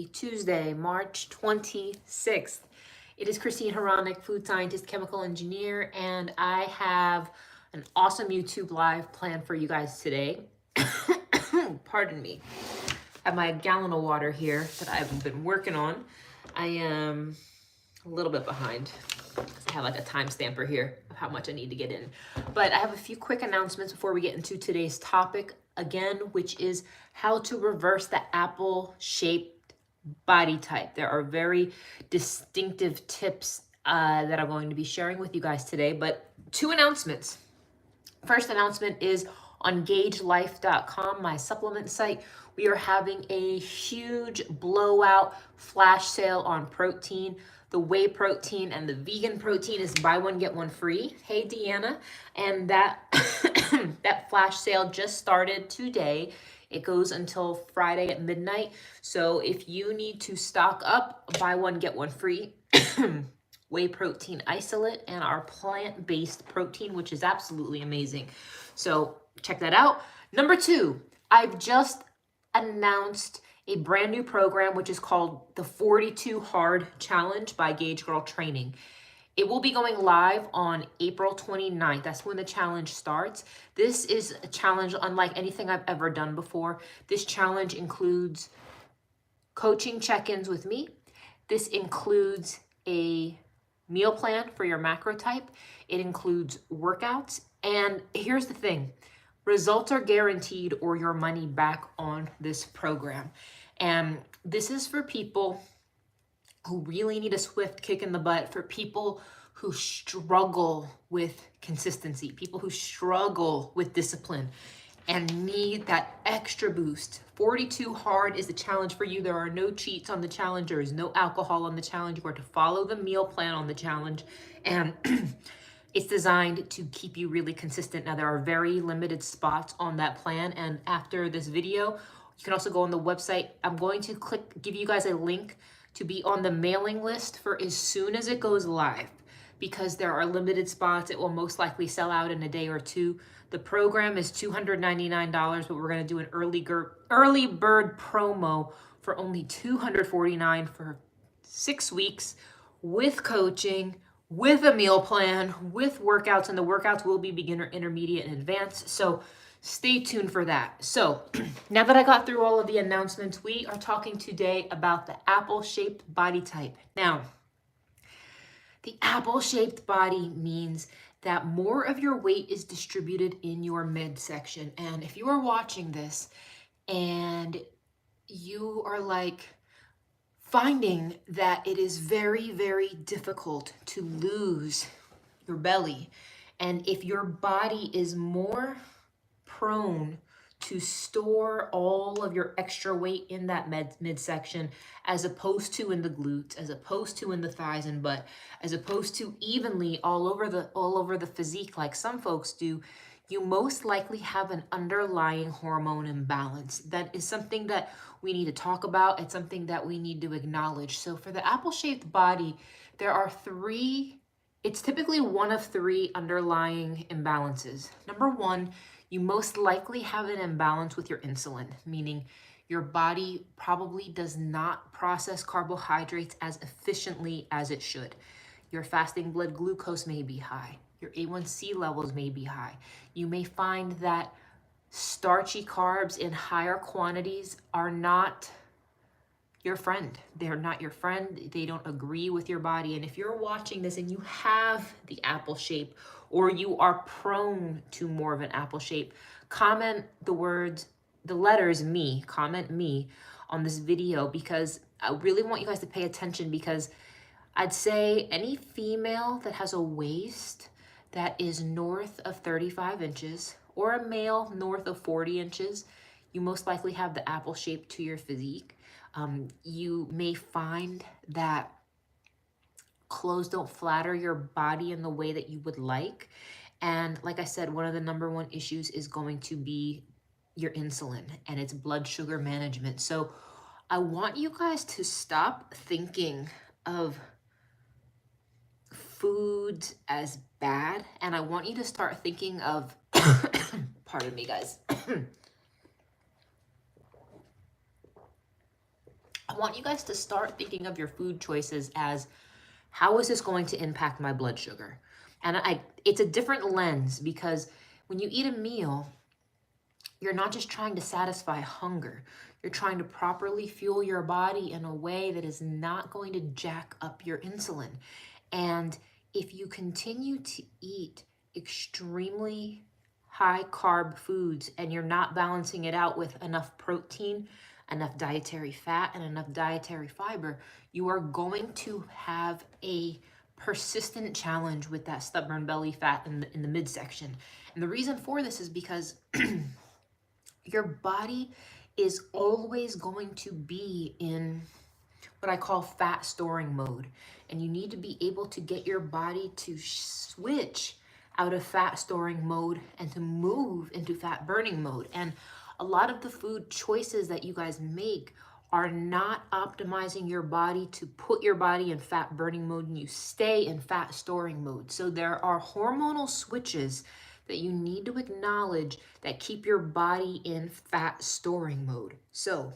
Tuesday, March 26th. It is Christine Haranik, food scientist, chemical engineer, and I have an awesome YouTube live planned for you guys today. Pardon me. I have my gallon of water here that I've been working on. I am a little bit behind. I have like a time stamper here of how much I need to get in. But I have a few quick announcements before we get into today's topic again, which is how to reverse the apple-shaped body type. There are very distinctive tips that I'm going to be sharing with you guys today, but two announcements. First announcement is on gagelife.com, my supplement site. We are having a huge blowout flash sale on protein. The whey protein and the vegan protein is buy one, get one free. Hey, Deanna. And that, that flash sale just started today. It goes until Friday at midnight. So if you need to stock up, buy one, get one free. Whey protein isolate and our plant-based protein, which is absolutely amazing. So check that out. Number two, I've just announced a brand new program, which is called the 42 Hard Challenge by Gauge Girl Training. It will be going live on April 29th. That's when the challenge starts. This is a challenge unlike anything I've ever done before. This challenge includes coaching check-ins with me. This includes a meal plan for your macro type. It includes workouts. And here's the thing, results are guaranteed or your money back on this program. And this is for people who really need a swift kick in the butt, for people who struggle with consistency, people who struggle with discipline and need that extra boost. 42 Hard is the challenge for you. There are no cheats on the challenge. There is no alcohol on the challenge. You are to follow the meal plan on the challenge. And it's designed to keep you really consistent. Now, there are very limited spots on that plan. And after this video, you can also go on the website. I'm going to give you guys a link to be on the mailing list for as soon as it goes live, because there are limited spots. It will most likely sell out in a day or two. The program is $299, but we're going to do an early bird promo for only $249 for 6 weeks with coaching, with a meal plan, with workouts, and the workouts will be beginner, intermediate, and advanced. So stay tuned for that. So now that I got through all of the announcements, we are talking today about the apple-shaped body type. Now, the apple-shaped body means that more of your weight is distributed in your midsection. And if you are watching this and you are like finding that it is very, very difficult to lose your belly, and if your body is more prone to store all of your extra weight in that midsection, as opposed to in the glutes, as opposed to in the thighs and butt, as opposed to evenly all over the physique like some folks do, you most likely have an underlying hormone imbalance. That is something that we need to talk about. It's something that we need to acknowledge. So for the apple-shaped body, there are it's typically one of three underlying imbalances. Number one, you most likely have an imbalance with your insulin, meaning your body probably does not process carbohydrates as efficiently as it should. Your fasting blood glucose may be high. Your A1C levels may be high. You may find that starchy carbs in higher quantities are not your friend. They're not your friend. They don't agree with your body. And if you're watching this and you have the apple shape, or you are prone to more of an apple shape, comment the letters me, comment me on this video, because I really want you guys to pay attention, because I'd say any female that has a waist that is north of 35 inches or a male north of 40 inches, you most likely have the apple shape to your physique. You may find that clothes don't flatter your body in the way that you would like. And like I said, one of the number one issues is going to be your insulin and its blood sugar management. So I want you guys to stop thinking of foods as bad. And I want you to start thinking of, pardon me guys. I want you guys to start thinking of your food choices as, how is this going to impact my blood sugar? And it's a different lens, because when you eat a meal, you're not just trying to satisfy hunger. You're trying to properly fuel your body in a way that is not going to jack up your insulin. And if you continue to eat extremely high carb foods and you're not balancing it out with enough protein, enough dietary fat, and enough dietary fiber, you are going to have a persistent challenge with that stubborn belly fat in the midsection. And the reason for this is because your body is always going to be in what I call fat storing mode. And you need to be able to get your body to switch out of fat storing mode and to move into fat burning mode. And a lot of the food choices that you guys make are not optimizing your body to put your body in fat burning mode, and you stay in fat storing mode. So there are hormonal switches that you need to acknowledge that keep your body in fat storing mode. So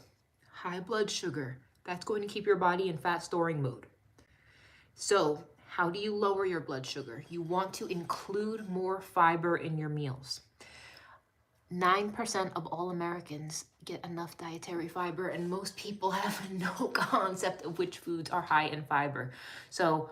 high blood sugar, that's going to keep your body in fat storing mode. So how do you lower your blood sugar? You want to include more fiber in your meals. 9% of all Americans get enough dietary fiber, and most people have no concept of which foods are high in fiber. So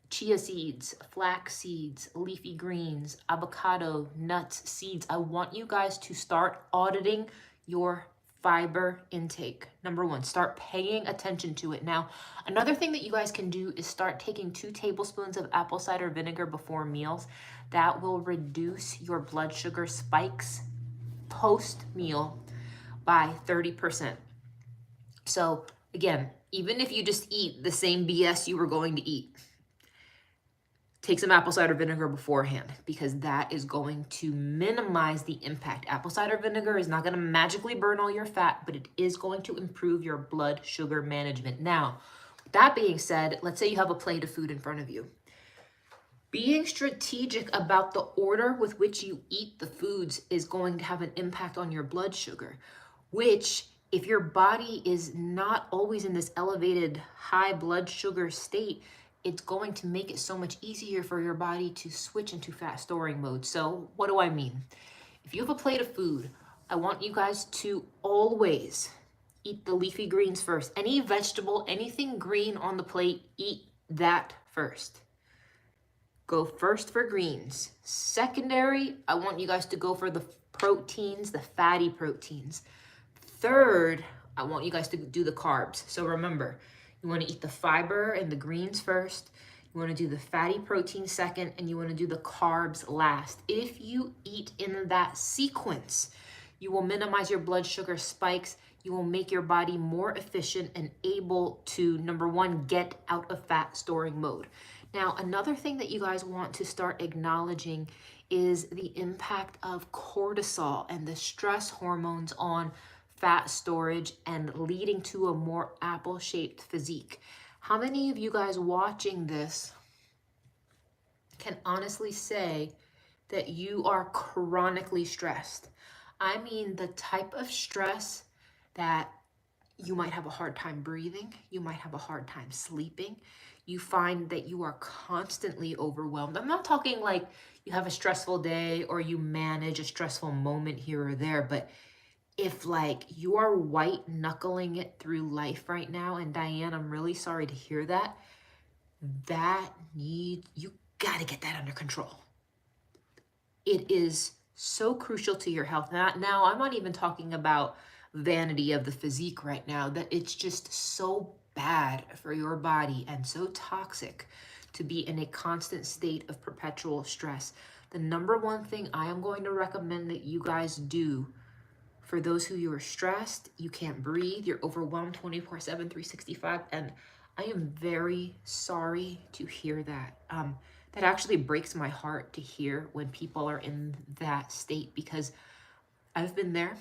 chia seeds, flax seeds, leafy greens, avocado, nuts, seeds. I want you guys to start auditing your fiber intake. Number one, start paying attention to it. Now, another thing that you guys can do is start taking 2 tablespoons of apple cider vinegar before meals. That will reduce your blood sugar spikes post-meal by 30%. So again, even if you just eat the same BS you were going to eat, take some apple cider vinegar beforehand, because that is going to minimize the impact. Apple cider vinegar is not going to magically burn all your fat, but it is going to improve your blood sugar management. Now, with that being said, let's say you have a plate of food in front of you. Being strategic about the order with which you eat the foods is going to have an impact on your blood sugar, which, if your body is not always in this elevated high blood sugar state, it's going to make it so much easier for your body to switch into fat storing mode. So what do I mean? If you have a plate of food, I want you guys to always eat the leafy greens first. Any vegetable, anything green on the plate, eat that first. Go first for greens. Secondary, I want you guys to go for the proteins, the fatty proteins. Third, I want you guys to do the carbs. So remember, you want to eat the fiber and the greens first. You want to do the fatty protein second, and you want to do the carbs last. If you eat in that sequence, you will minimize your blood sugar spikes. You will make your body more efficient and able to, number one, get out of fat storing mode. Now, another thing that you guys want to start acknowledging is the impact of cortisol and the stress hormones on fat storage and leading to a more apple-shaped physique. How many of you guys watching this can honestly say that you are chronically stressed? I mean, the type of stress that you might have a hard time breathing, you might have a hard time sleeping, you find that you are constantly overwhelmed. I'm not talking like you have a stressful day or you manage a stressful moment here or there, but if like you are white knuckling it through life right now, and Diane, I'm really sorry to hear that, you gotta get that under control. It is so crucial to your health. Now, I'm not even talking about vanity of the physique right now, that it's just so bad for your body and so toxic to be in a constant state of perpetual stress. The number one thing I am going to recommend that you guys do for those who you are stressed, you can't breathe, you're overwhelmed 24/7, 365, and I am very sorry to hear that. That actually breaks my heart to hear when people are in that state, because I've been there.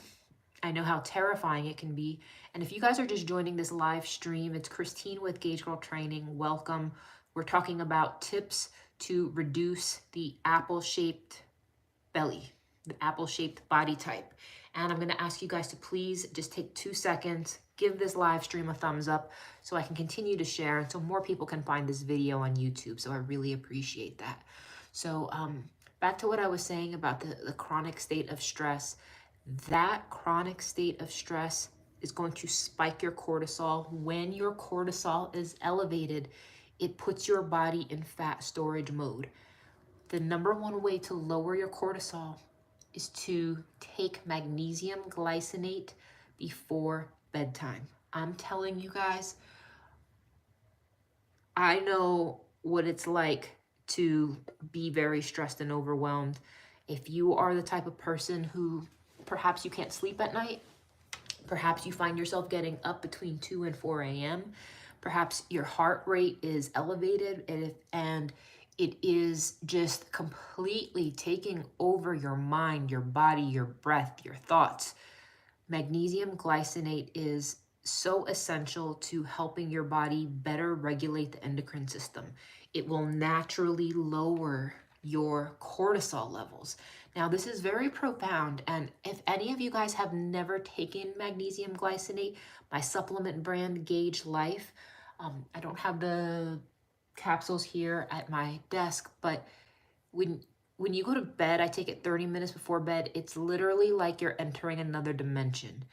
I know how terrifying it can be. And if you guys are just joining this live stream, it's Christine with Gauge Girl Training. Welcome. We're talking about tips to reduce the apple-shaped belly, the apple-shaped body type. And I'm going to ask you guys to please just take 2 seconds, give this live stream a thumbs up so I can continue to share and so more people can find this video on YouTube. So I really appreciate that. So back to what I was saying about the chronic state of stress. That chronic state of stress is going to spike your cortisol. When your cortisol is elevated, it puts your body in fat storage mode. The number one way to lower your cortisol is to take magnesium glycinate before bedtime. I'm telling you guys, I know what it's like to be very stressed and overwhelmed. If you are the type of person who perhaps you can't sleep at night, perhaps you find yourself getting up between 2 and 4 a.m., perhaps your heart rate is elevated and it is just completely taking over your mind, your body, your breath, your thoughts. Magnesium glycinate is so essential to helping your body better regulate the endocrine system. It will naturally lower your cortisol levels. Now, this is very profound, and if any of you guys have never taken magnesium glycinate, my supplement brand, Gink Life, I don't have the capsules here at my desk, but when you go to bed, I take it 30 minutes before bed. It's literally like you're entering another dimension.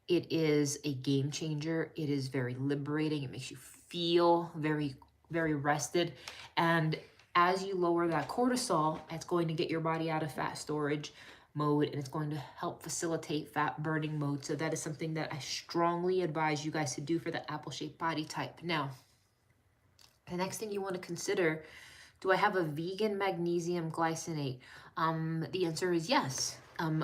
It is a game changer. It is very liberating. It makes you feel very, very rested. And as you lower that cortisol, it's going to get your body out of fat storage mode, and it's going to help facilitate fat burning mode. So that is something that I strongly advise you guys to do for the apple-shaped body type. Now, the next thing you want to consider, do I have a vegan magnesium glycinate? The answer is yes.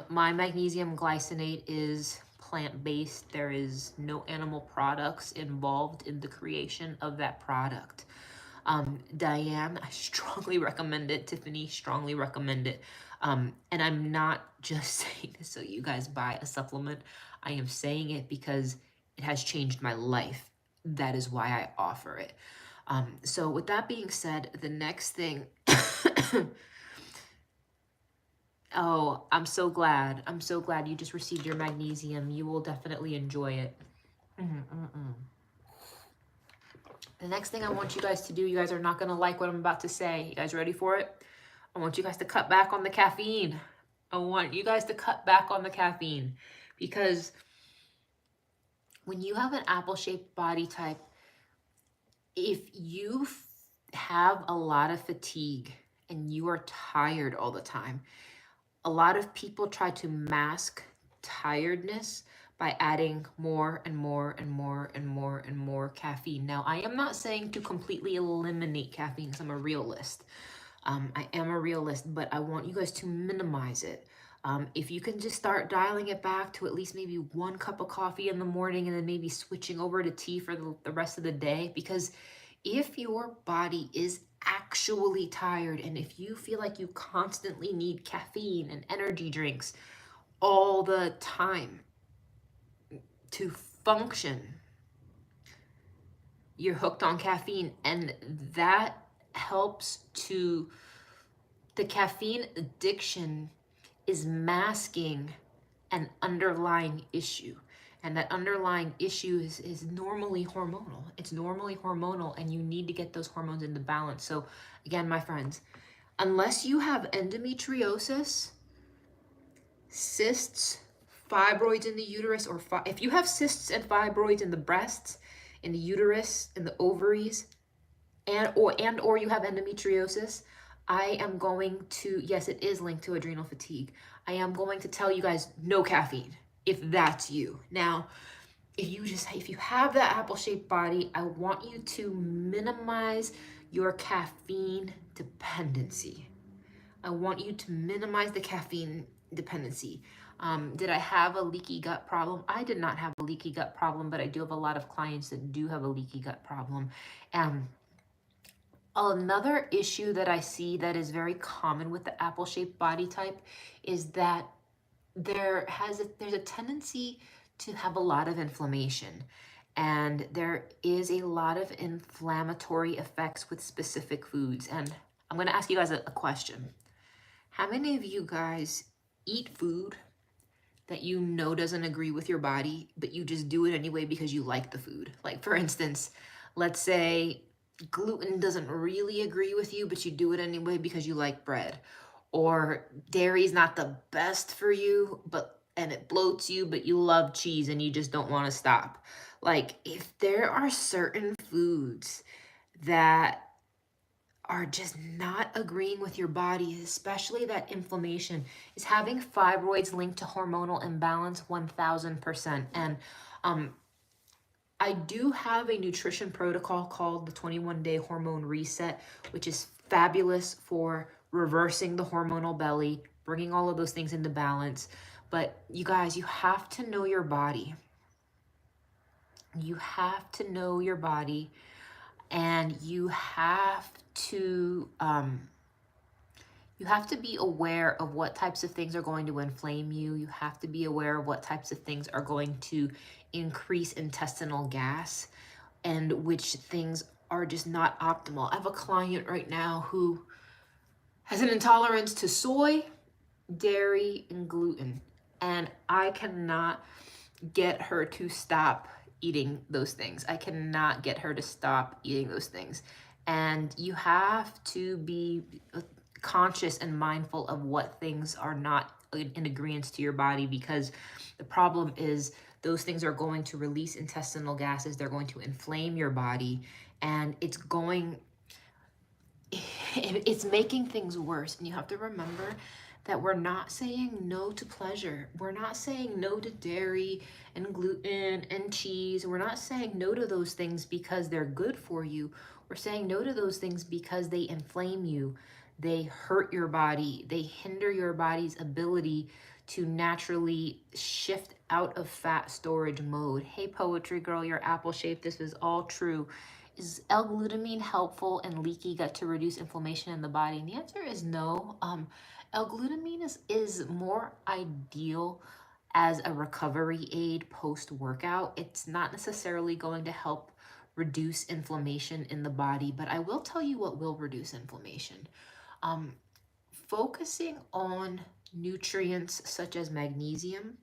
My magnesium glycinate is plant-based. There is no animal products involved in the creation of that product. Diane, I strongly recommend it. Tiffany, strongly recommend it. And I'm not just saying this so you guys buy a supplement. I am saying it because it has changed my life. That is why I offer it. So with that being said, the next thing, oh, I'm so glad you just received your magnesium. You will definitely enjoy it. The next thing I want you guys to do, you guys are not going to like what I'm about to say. You guys ready for it? I want you guys to cut back on the caffeine. I want you guys to cut back on the caffeine, because when you have an apple-shaped body type, if you have a lot of fatigue and you are tired all the time, a lot of people try to mask tiredness by adding more and more and more and more and more caffeine. Now, I am not saying to completely eliminate caffeine because I'm a realist. I am a realist, but I want you guys to minimize it. If you can just start dialing it back to at least maybe 1 cup of coffee in the morning and then maybe switching over to tea for the rest of the day, because if your body is actually tired and if you feel like you constantly need caffeine and energy drinks all the time to function, you're hooked on caffeine, and that helps to, the caffeine addiction is masking an underlying issue. And that underlying issue is normally hormonal. It's normally hormonal, and you need to get those hormones into balance. So again, my friends, unless you have endometriosis, cysts, fibroids in the uterus, or if you have cysts and fibroids in the breasts, in the uterus, in the ovaries, and or you have endometriosis, I am going to, yes, it is linked to adrenal fatigue. I am going to tell you guys no caffeine if that's you. Now, if you have that apple-shaped body, I want you to minimize your caffeine dependency. I want you to minimize the caffeine dependency. Did I have a leaky gut problem? I did not have a leaky gut problem, but I do have a lot of clients that do have a leaky gut problem. Another issue that I see that is very common with the apple-shaped body type is that there's a tendency to have a lot of inflammation, and there is a lot of inflammatory effects with specific foods. And I'm going to ask you guys a question. How many of you guys eat food that you know doesn't agree with your body, but you just do it anyway because you like the food. Like for instance, let's say gluten doesn't really agree with you, but you do it anyway because you like bread. Or dairy is not the best for you, and it bloats you, but you love cheese and you just don't want to stop. Like if there are certain foods that are just not agreeing with your body, especially that inflammation, is having fibroids linked to hormonal imbalance 1000%. And I do have a nutrition protocol called the 21-day hormone reset, which is fabulous for reversing the hormonal belly, bringing all of those things into balance. But you guys, you have to know your body. You have to know your body, and you have to be aware of what types of things are going to inflame you. You have to be aware of what types of things are going to increase intestinal gas and which things are just not optimal. I have a client right now who has an intolerance to soy, dairy, and gluten, and I cannot get her to stop eating those things. I cannot get her to stop eating those things. And you have to be conscious and mindful of what things are not in agreement to your body, because the problem is those things are going to release intestinal gases. They're going to inflame your body, and it's making things worse. And you have to remember that we're not saying no to pleasure. We're not saying no to dairy and gluten and cheese. We're not saying no to those things because they're good for you. We're saying no to those things because they inflame you. They hurt your body. They hinder your body's ability to naturally shift out of fat storage mode. Hey, Poetry Girl, you're apple shaped. This is all true. Is L-glutamine helpful in leaky gut to reduce inflammation in the body? And the answer is no. L-glutamine is more ideal as a recovery aid post-workout. It's not necessarily going to help reduce inflammation in the body, but I will tell you what will reduce inflammation. Focusing on nutrients such as magnesium,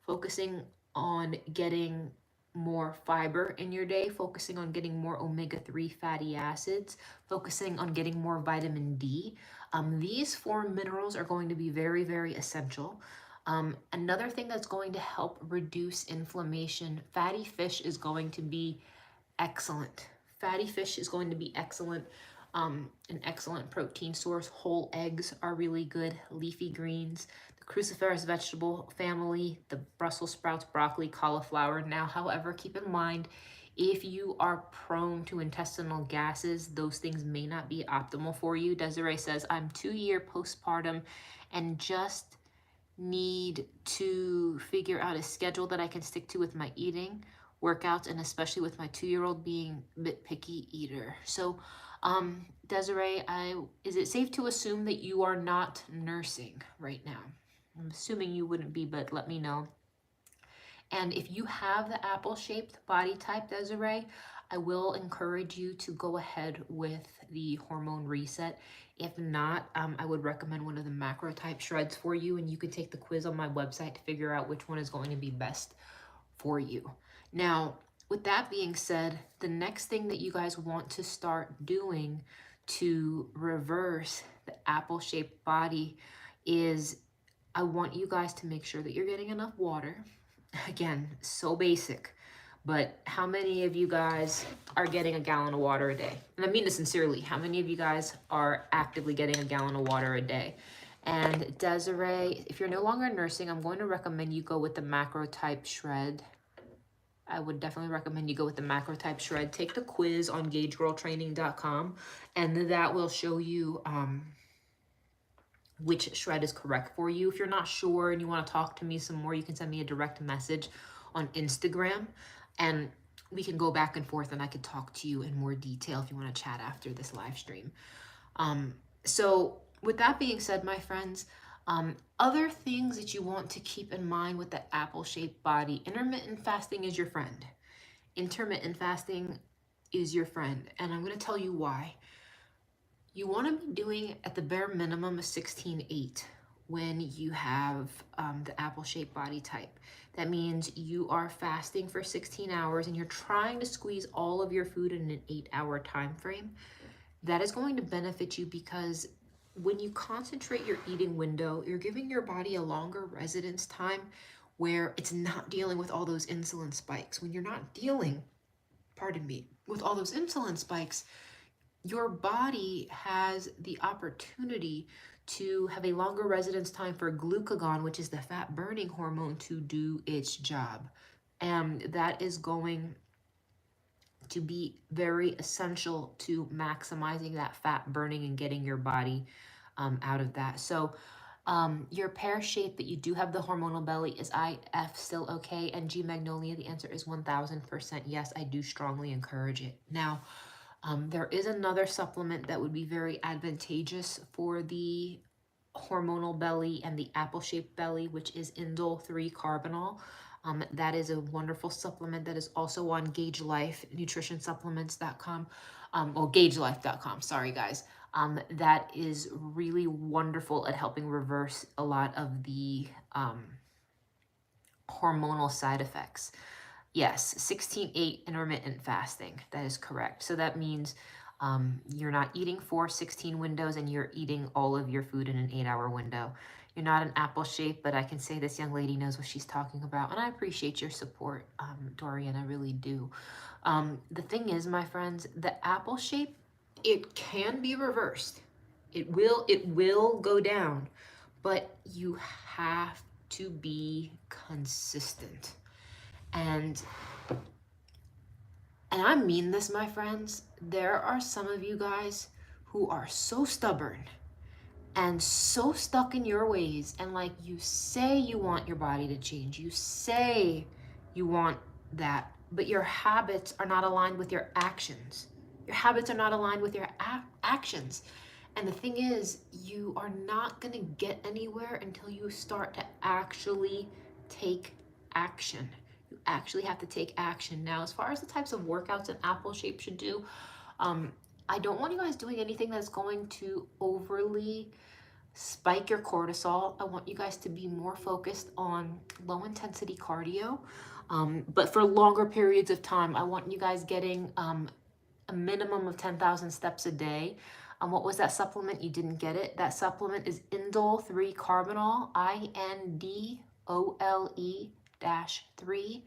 focusing on getting more fiber in your day, focusing on getting more omega-3 fatty acids, focusing on getting more vitamin D. These four minerals are going to be very, very essential. Another thing that's going to help reduce inflammation, fatty fish is going to be excellent. Fatty fish is going to be excellent. An excellent protein source. Whole eggs are really good. Leafy greens, the cruciferous vegetable family, the Brussels sprouts, broccoli, cauliflower. Now, however, keep in mind, if you are prone to intestinal gases, those things may not be optimal for you. Desiree says, I'm 2-year postpartum and just need to figure out a schedule that I can stick to with my eating, workouts, and especially with my 2-year-old being a bit picky eater. So, Desiree, is it safe to assume that you are not nursing right now? I'm assuming you wouldn't be, but let me know. And if you have the apple-shaped body type, Desiree, I will encourage you to go ahead with the hormone reset. If not, I would recommend one of the macro type shreds for you, and you can take the quiz on my website to figure out which one is going to be best for you. Now, with that being said, the next thing that you guys want to start doing to reverse the apple-shaped body is I want you guys to make sure that you're getting enough water. Again, so basic, but how many of you guys are getting a gallon of water a day? And I mean this sincerely. How many of you guys are actively getting a gallon of water a day? And Desiree, if you're no longer nursing, I'm going to recommend you go with the macro type shred. I would definitely recommend you go with the macro type shred. Take the quiz on gagegirltraining.com, and that will show you which shred is correct for you. If you're not sure and you want to talk to me some more, you can send me a direct message on Instagram, and we can go back and forth, and I could talk to you in more detail if you want to chat after this live stream. So with that being said, my friends, other things that you want to keep in mind with the apple-shaped body, intermittent fasting is your friend. Intermittent fasting is your friend, and I'm going to tell you why. You want to be doing at the bare minimum a 16-8. when you have the apple-shaped body type. That means you are fasting for 16 hours and you're trying to squeeze all of your food in an 8-hour time frame. That is going to benefit you because when you concentrate your eating window, you're giving your body a longer residence time where it's not dealing with all those insulin spikes. When you're not dealing, pardon me, with all those insulin spikes, your body has the opportunity to have a longer residence time for glucagon, which is the fat burning hormone, to do its job. And that is going to be very essential to maximizing that fat burning and getting your body out of that. So your pear shape that you do have the hormonal belly, is IF still okay? And G Magnolia, the answer is 1000% yes. I do strongly encourage it. Now, there is another supplement that would be very advantageous for the hormonal belly and the apple-shaped belly, which is Indole 3 Carbinol. That is a wonderful supplement that is also on Gage Life, nutritionsupplements.com, or gagelife.com, sorry guys. That is really wonderful at helping reverse a lot of the hormonal side effects. Yes, 16-8 intermittent fasting. That is correct. So that means you're not eating for 16 windows and you're eating all of your food in an 8-hour window. You're not an apple shape, but I can say this young lady knows what she's talking about. And I appreciate your support, Dorian, I really do. The thing is, my friends, the apple shape, it can be reversed. It will go down, but you have to be consistent. And I mean this, my friends, there are some of you guys who are so stubborn and so stuck in your ways, and like, you say you want your body to change, you say you want that, but your habits are not aligned with your actions. Your habits are not aligned with your actions. And the thing is, you are not going to get anywhere until you start to actually take action. You actually have to take action. Now, as far as the types of workouts an apple shape should do, I don't want you guys doing anything that's going to overly spike your cortisol. I want you guys to be more focused on low intensity cardio, but for longer periods of time. I want you guys getting a minimum of 10,000 steps a day. What was that supplement? You didn't get it. That supplement is Indole 3 Carbinol, INDOLE-3-Carbinol,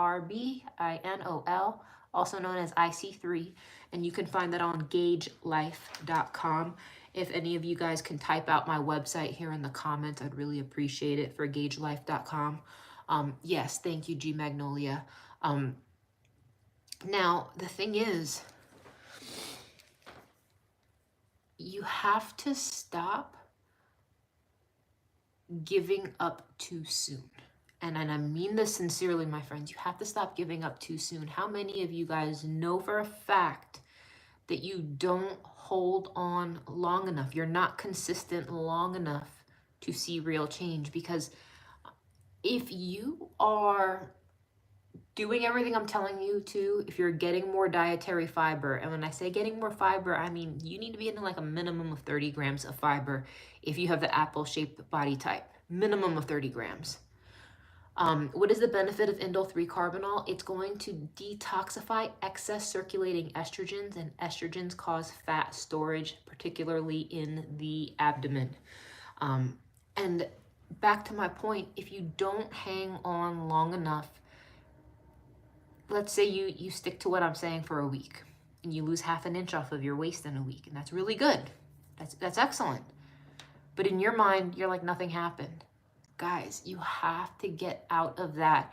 CARBINOL, also known as IC3. And you can find that on gagelife.com. If any of you guys can type out my website here in the comments, I'd really appreciate it, for gagelife.com. Yes, thank you, G Magnolia. Now, the thing is, you have to stop giving up too soon. And I mean this sincerely, my friends. You have to stop giving up too soon. How many of you guys know for a fact that you don't hold on long enough? You're not consistent long enough to see real change. Because if you are doing everything I'm telling you to, if you're getting more dietary fiber, and when I say getting more fiber, I mean you need to be in like a minimum of 30 grams of fiber if you have the apple-shaped body type. Minimum of 30 grams. What is the benefit of Indole 3 Carbinol? It's going to detoxify excess circulating estrogens, and estrogens cause fat storage, particularly in the abdomen. And back to my point, if you don't hang on long enough, let's say you stick to what I'm saying for a week and you lose half an inch off of your waist in a week, and that's really good. That's excellent. But in your mind, you're like, nothing happened. Guys, you have to get out of that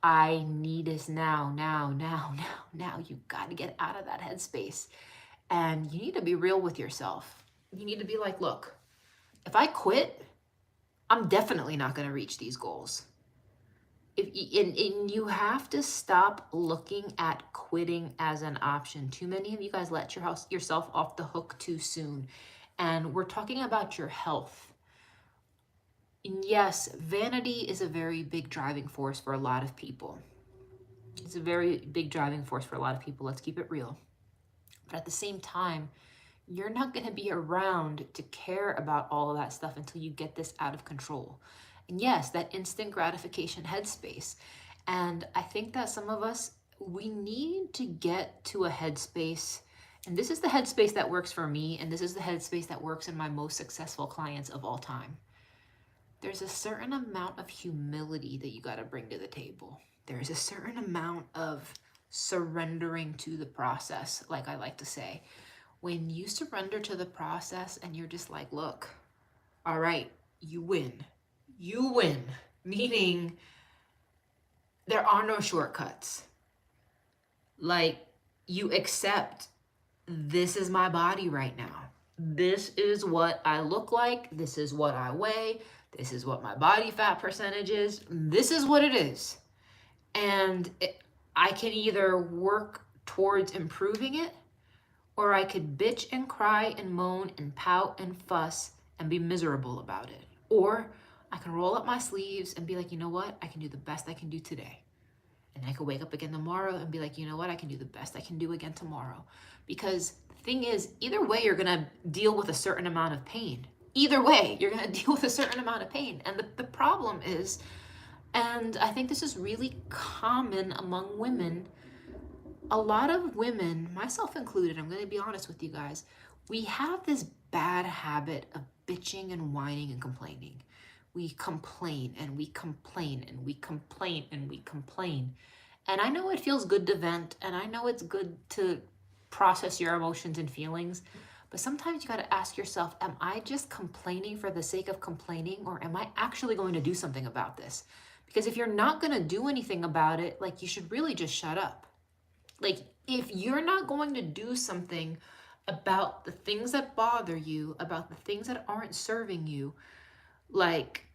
I need this now. You got to get out of that headspace. And you need to be real with yourself. You need to be like, look, if I quit, I'm definitely not going to reach these goals. And you have to stop looking at quitting as an option. Too many of you guys let yourself off the hook too soon. And we're talking about your health. And yes, vanity is a very big driving force for a lot of people. It's a very big driving force for a lot of people. Let's keep it real. But at the same time, you're not going to be around to care about all of that stuff until you get this out of control. And yes, that instant gratification headspace. And I think that some of us, we need to get to a headspace. And this is the headspace that works for me. And this is the headspace that works in my most successful clients of all time. There's a certain amount of humility that you got to bring to the table. There's a certain amount of surrendering to the process, like I like to say. When you surrender to the process and you're just like, look, all right, you win. You win. Meaning there are no shortcuts. Like, you accept, this is my body right now. This is what I look like. This is what I weigh. This is what my body fat percentage is. This is what it is. And I can either work towards improving it, or I could bitch and cry and moan and pout and fuss and be miserable about it. Or I can roll up my sleeves and be like, you know what? I can do the best I can do today. And I could wake up again tomorrow and be like, you know what? I can do the best I can do again tomorrow. Because the thing is, either way, you're going to deal with a certain amount of pain. Either way, you're going to deal with a certain amount of pain. And the problem is, and I think this is really common among women, a lot of women, myself included, I'm going to be honest with you guys, we have this bad habit of bitching and whining and complaining. We complain and we complain and we complain and we complain. And I know it feels good to vent, and I know it's good to process your emotions and feelings, but sometimes you got to ask yourself, am I just complaining for the sake of complaining, or am I actually going to do something about this? Because if you're not going to do anything about it, like, you should really just shut up. Like, if you're not going to do something about the things that bother you, about the things that aren't serving you, like,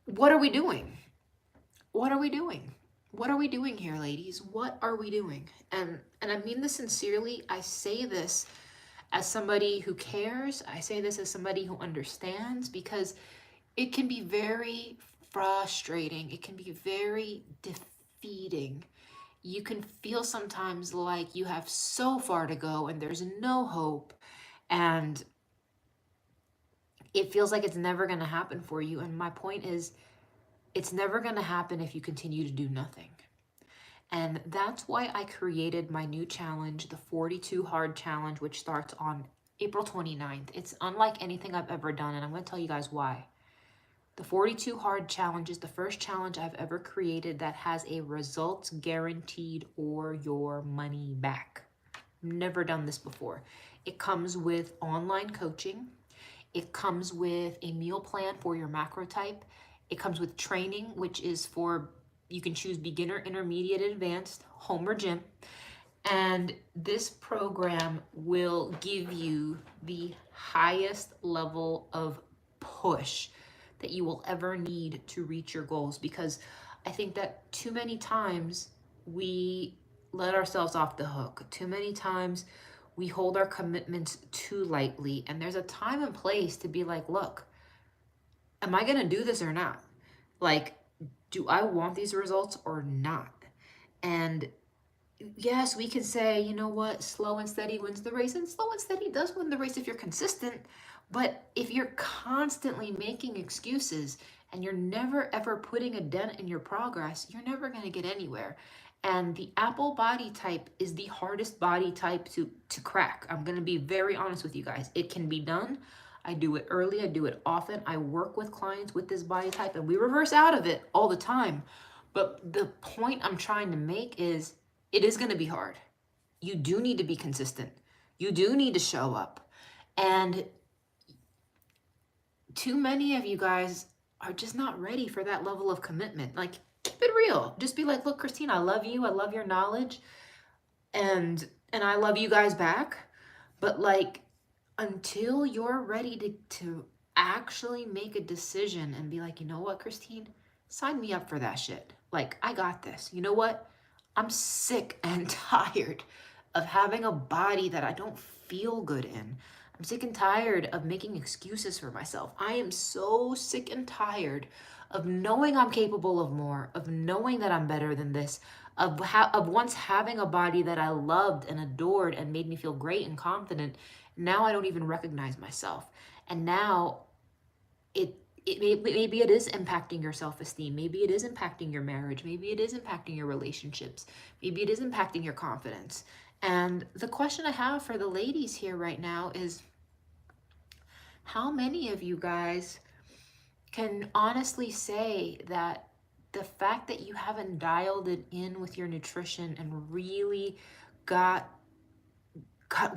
what are we doing? What are we doing? What are we doing here, ladies? What are we doing? And I mean this sincerely. I say this as somebody who cares. I say this as somebody who understands, because it can be very frustrating. It can be very defeating. You can feel sometimes like you have so far to go and there's no hope, and it feels like it's never going to happen for you. And my point is, it's never going to happen if you continue to do nothing. And that's why I created my new challenge, the 42 Hard Challenge, which starts on April 29th. It's unlike anything I've ever done, and I'm going to tell you guys why. The 42 Hard Challenge is the first challenge I've ever created that has a results guaranteed or your money back. Never done this before. It comes with online coaching. It comes with a meal plan for your macro type. It comes with training, which is for, you can choose beginner, intermediate, advanced, home or gym. And this program will give you the highest level of push that you will ever need to reach your goals. Because I think that too many times we let ourselves off the hook. Too many times we hold our commitments too lightly. And there's a time and place to be like, look, am I gonna do this or not? Like, do I want these results or not? And yes, we can say, you know what, slow and steady wins the race. And slow and steady does win the race if you're consistent. But if you're constantly making excuses and you're never ever putting a dent in your progress, you're never gonna get anywhere. And the apple body type is the hardest body type to crack. I'm gonna be very honest with you guys. It can be done. I do it early, I do it often. I work with clients with this body type and we reverse out of it all the time. But the point I'm trying to make is, it is gonna be hard. You do need to be consistent. You do need to show up. And too many of you guys are just not ready for that level of commitment. Like, keep it real. Just be like, look, Christine, I love you. I love your knowledge. And I love you guys back. But like, until you're ready to actually make a decision and be like, you know what, Christine, sign me up for that shit. Like, I got this. You know what? I'm sick and tired of having a body that I don't feel good in. I'm sick and tired of making excuses for myself. I am so sick and tired of knowing I'm capable of more, of knowing that I'm better than this, of once having a body that I loved and adored and made me feel great and confident. Now I don't even recognize myself. And now maybe it is impacting your self-esteem. Maybe it is impacting your marriage. Maybe it is impacting your relationships. Maybe it is impacting your confidence. And the question I have for the ladies here right now is, how many of you guys can honestly say that the fact that you haven't dialed it in with your nutrition and really got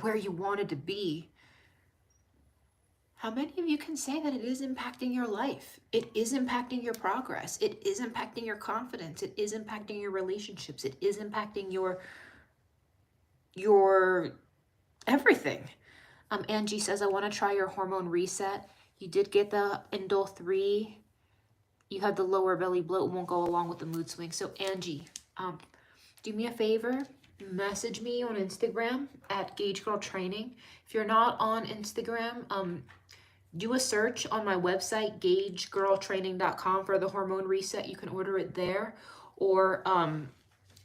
where you wanted to be, how many of you can say that it is impacting your life? It is impacting your progress. It is impacting your confidence. It is impacting your relationships. It is impacting your everything. Angie says, I want to try your hormone reset. You did get the Endo 3. You had the lower belly bloat, won't go along with the mood swing. So Angie, do me a favor, message me on Instagram at Gauge Girl Training. If you're not on Instagram, do a search on my website, gagegirltraining.com, for the hormone reset. You can order it there, or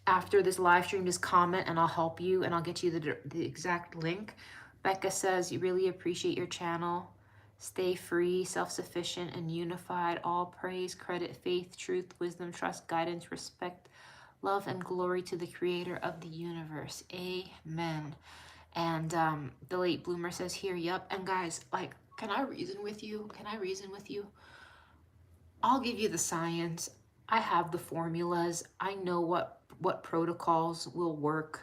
after this live stream, just comment and I'll help you and I'll get you the exact link. Becca says, you really appreciate your channel. Stay free, self-sufficient, and unified. All praise, credit, faith, truth, wisdom, trust, guidance, respect, love, and glory to the creator of the universe. Amen. And the late bloomer says here, yep. And guys, like, can I reason with you? Can I reason with you? I'll give you the science. I have the formulas. I know what protocols will work.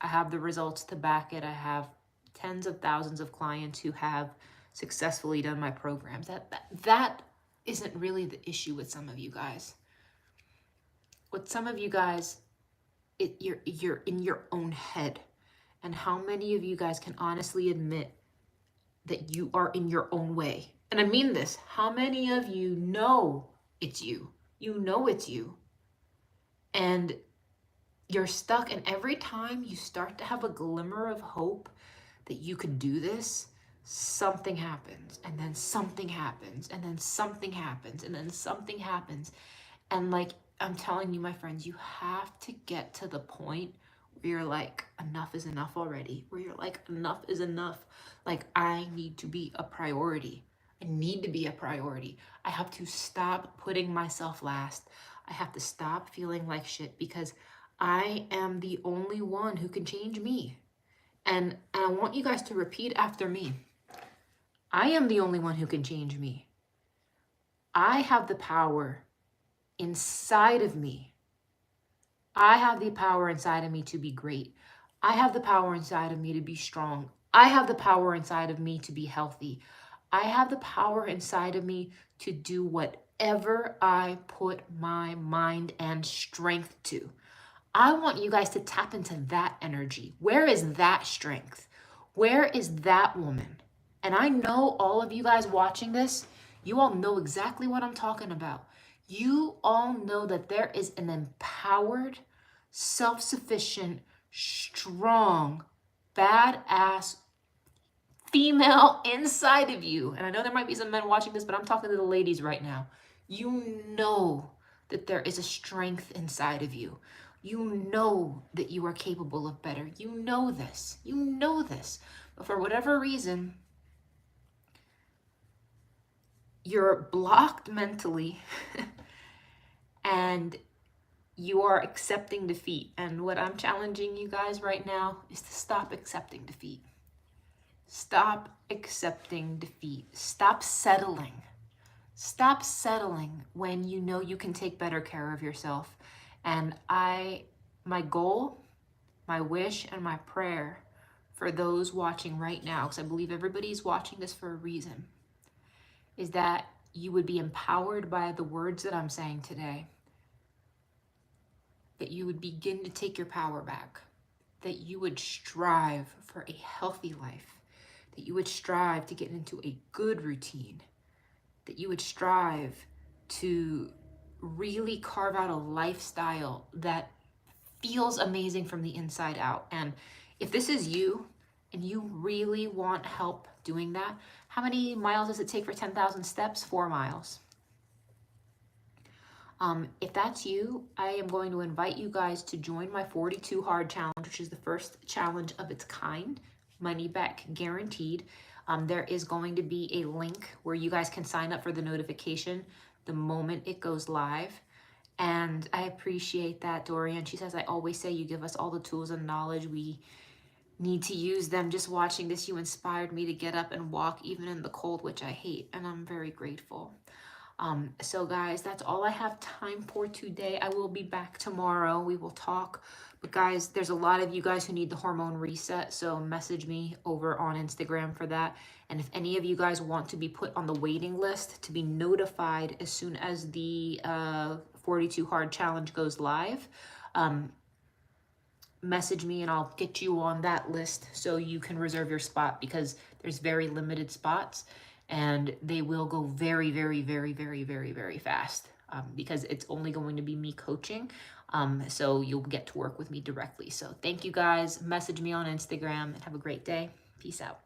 I have the results to back it. I have tens of thousands of clients who have successfully done my programs. That isn't really the issue with some of you guys. With some of you guys, you're in your own head. And how many of you guys can honestly admit that you are in your own way? And I mean this. How many of you know it's you? You know it's you. And you're stuck. And every time you start to have a glimmer of hope that you could do this, something happens. And then something happens. And then something happens. And then something happens. And like, I'm telling you, my friends, you have to get to the point where you're like, enough is enough already. Where you're like, enough is enough. Like, I need to be a priority. I need to be a priority. I have to stop putting myself last. I have to stop feeling like shit, because I am the only one who can change me. And I want you guys to repeat after me. I am the only one who can change me. I have the power inside of me. I have the power inside of me to be great. I have the power inside of me to be strong. I have the power inside of me to be healthy. I have the power inside of me to do whatever I put my mind and strength to. I want you guys to tap into that energy. Where is that strength? Where is that woman? And I know all of you guys watching this, you all know exactly what I'm talking about. You all know that there is an empowered, self-sufficient, strong, badass female inside of you. And I know there might be some men watching this, but I'm talking to the ladies right now. You know that there is a strength inside of you. You know that you are capable of better. You know this. You know this. But for whatever reason, you're blocked mentally and you are accepting defeat. And what I'm challenging you guys right now is to stop accepting defeat. Stop accepting defeat. Stop settling. Stop settling when you know you can take better care of yourself. And my goal, my wish, and my prayer for those watching right now, because I believe everybody's watching this for a reason, is that you would be empowered by the words that I'm saying today, that you would begin to take your power back, that you would strive for a healthy life, that you would strive to get into a good routine, that you would strive to really carve out a lifestyle that feels amazing from the inside out. And if this is you, and you really want help doing that, how many miles does it take for 10,000 steps? 4 miles. If that's you, I am going to invite you guys to join my 42 Hard Challenge, which is the first challenge of its kind, money back guaranteed. There is going to be a link where you guys can sign up for the notification the moment it goes live. And I appreciate that, Dorian. She says, I always say you give us all the tools and knowledge. We need to use them. Just watching this, you inspired me to get up and walk even in the cold, which I hate, and I'm very grateful. So guys, that's all I have time for today. I will be back tomorrow. We will talk. But guys, there's a lot of you guys who need the hormone reset, so message me over on Instagram for that. And if any of you guys want to be put on the waiting list to be notified as soon as the 42 Hard Challenge goes live, message me and I'll get you on that list so you can reserve your spot, because there's very limited spots and they will go very, very, very, very, very, very fast, because it's only going to be me coaching. So you'll get to work with me directly. So thank you guys. Message me on Instagram and have a great day. Peace out.